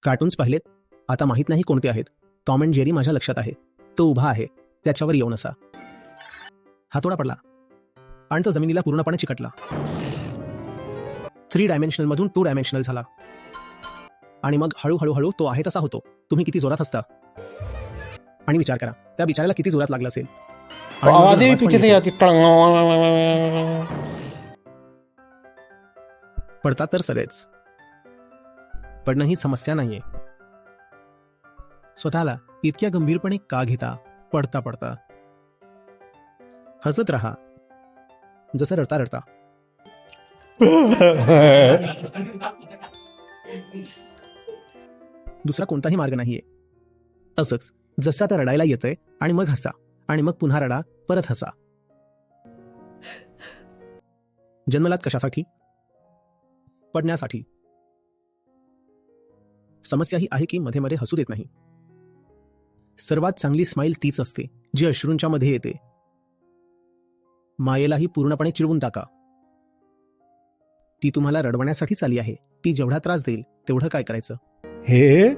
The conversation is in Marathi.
कार्टून्स पाहिलेत? आता माहित नाही कोणते आहेत. टॉम अँड जेरी माझ्या लक्षात आहे. तो उभा आहे, त्याच्यावर येऊन असा हातोडा पडला आणि तो जमिनीला पूर्णपणे चिकटला. 3 डायमेन्शनल मधून 2 डायमेन्शनल झाला आणि मग हळूहळू तो आहे तसा होतो. तुम्ही किती जोरात हसता आणि विचार करा त्या बिचाऱ्याला किती जोरात लागलं असेल. आणि मग आवाज भी आवाज पण पीछे से येतो. आती टंग। पडतात तर सगळेच. पडणं ही समस्या नाहीये. स्वतःला इतक्या गंभीरपणे का घेता? पडता पडता हसत राहा, जसं रडता रडता. दुसरा कोणताही मार्ग नाहीये. असंच जसं आता रडायला येतंय आणि मग हसा आणि मग पुन्हा रडा, परत हसा. जन्मलात कशासाठी? पडण्यासाठी. समस्या ही आहे की मध्ये मध्ये हसू देत नाही. सर्वात चांगली स्माईल तीच असते जी अश्रूंच्या मध्ये येते. मायेलाही पूर्णपणे चिरवून टाका. ती तुम्हाला रडवण्यासाठीच आली आहे. ती जेवढा त्रास देईल तेवढं काय करायचं. हे